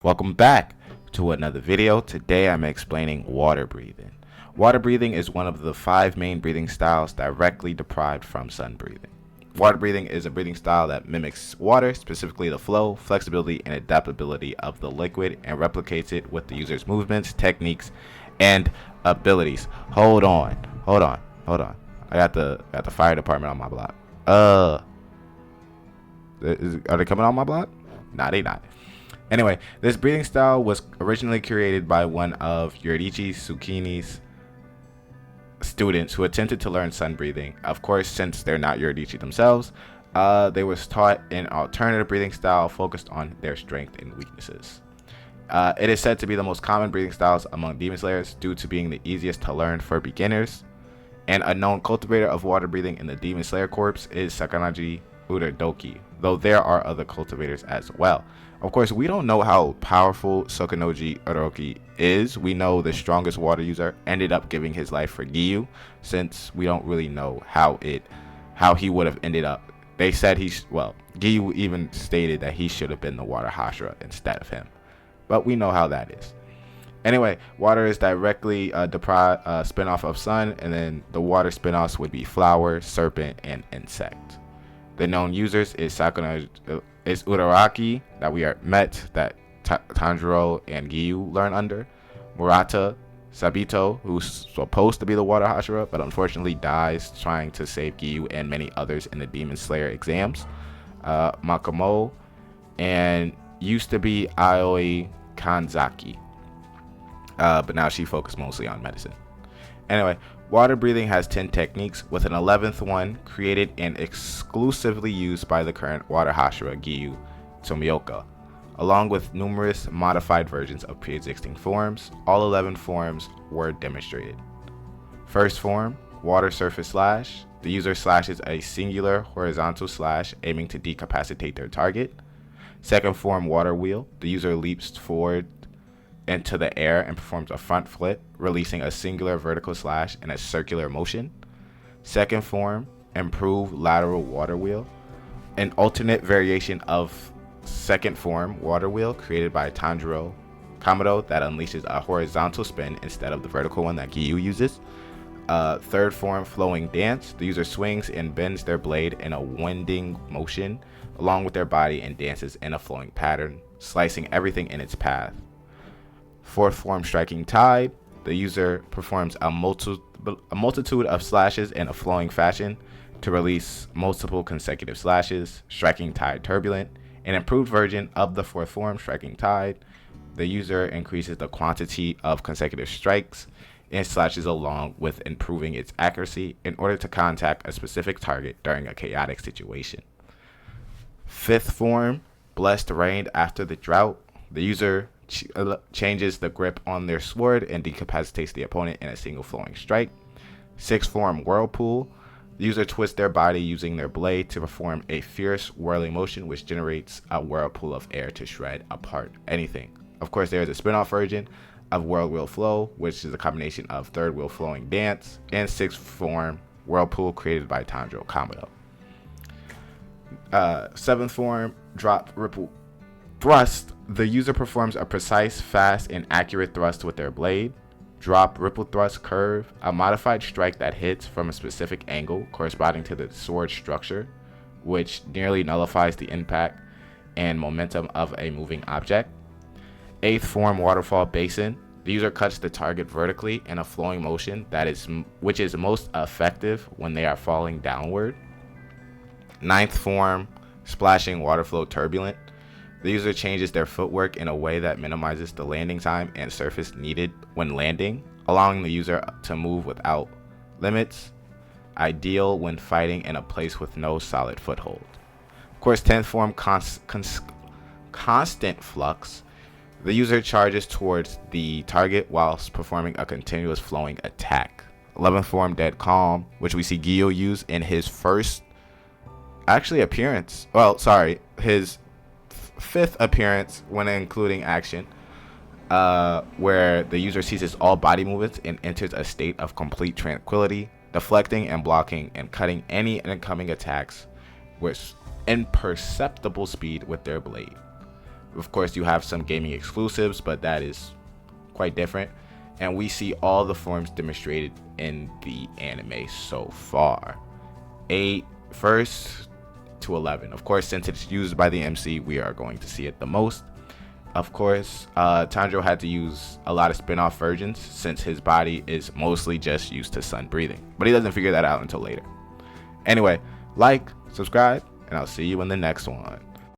Welcome back to another video. Today I'm explaining water breathing. Water breathing is one of the 5 main breathing styles directly derived from sun breathing. Water breathing is a breathing style that mimics water, specifically the flow, flexibility, and adaptability of the liquid, and replicates it with the user's movements, techniques, and abilities. Hold on. I got the fire department on my block. Are they coming on my block? Nah, they not. Anyway, this breathing style was originally created by one of Yoriichi Tsukini's students who attempted to learn sun breathing. Of course, since they're not Yoriichi themselves, they was taught an alternative breathing style focused on their strengths and weaknesses. It is said to be the most common breathing styles among demon slayers due to being the easiest to learn for beginners. And a known cultivator of water breathing in the Demon Slayer Corps is Sakanaji Uradoki, though there are other cultivators as well. Of course, we don't know how powerful Sakanoji Uradoki is. We know the strongest water user ended up giving his life for Giyu, since we don't really know how he would have ended up. They said Giyu even stated that he should have been the water Hashira instead of him. But we know how that is. Anyway, water is directly spinoff of sun, and then the water spinoffs would be flower, serpent, and insect. The known users is Uraraki, that we are met, that Tanjiro and Giyu learn under, Murata, Sabito, who's supposed to be the water Hashira, but unfortunately dies trying to save Giyu and many others in the Demon Slayer exams, Makamo, and used to be Aoi Kanzaki. But now she focused mostly on medicine. Anyway, water breathing has 10 techniques, with an 11th one created and exclusively used by the current water Hashira Giyu Tomioka, along with numerous modified versions of pre-existing forms. All 11 forms were demonstrated. First form, water surface slash. The user slashes a singular horizontal slash aiming to decapacitate their target. Second form, water wheel. The user leaps forward into the air and performs a front flip, releasing a singular vertical slash in a circular motion. Second form, improved lateral water wheel, an alternate variation of second form water wheel created by Tanjiro Kamado that unleashes a horizontal spin instead of the vertical one that Giyu uses. Third form, flowing dance. The user swings and bends their blade in a winding motion along with their body and dances in a flowing pattern, slicing everything in its path. Fourth form, striking tide. The user performs a multitude of slashes in a flowing fashion to release multiple consecutive slashes, striking tide turbulent. An improved version of the fourth form, striking tide. The user increases the quantity of consecutive strikes and slashes along with improving its accuracy in order to contact a specific target during a chaotic situation. Fifth form, blessed rain after the drought. The user changes the grip on their sword and decapacitates the opponent in a single flowing strike. Sixth form, whirlpool. The user twists their body using their blade to perform a fierce whirling motion which generates a whirlpool of air to shred apart anything. Of course, there is a spin-off version of World Wheel Flow, which is a combination of third wheel flowing dance and sixth form whirlpool created by Tanjiro Kamado. Seventh form, drop ripple thrust. The user performs a precise, fast, and accurate thrust with their blade. Drop ripple thrust curve, a modified strike that hits from a specific angle corresponding to the sword structure, which nearly nullifies the impact and momentum of a moving object. Eighth form, waterfall basin. The user cuts the target vertically in a flowing motion which is most effective when they are falling downward. Ninth form, splashing water flow turbulent. The user changes their footwork in a way that minimizes the landing time and surface needed when landing, allowing the user to move without limits, ideal when fighting in a place with no solid foothold. Of course, 10th form, constant flux. The user charges towards the target whilst performing a continuous flowing attack. 11th form, dead calm, which we see Giyu use in his first appearance. His fifth appearance when including action, where the user ceases all body movements and enters a state of complete tranquility, deflecting and blocking and cutting any incoming attacks with imperceptible speed with their blade. Of course, you have some gaming exclusives, but that is quite different. And we see all the forms demonstrated in the anime so far. 8 first to 11. Of course, since it's used by the MC, we are going to see it the most. Of course, Tanjiro had to use a lot of spin-off versions since his body is mostly just used to sun breathing. But he doesn't figure that out until later. Anyway, like, subscribe, and I'll see you in the next one.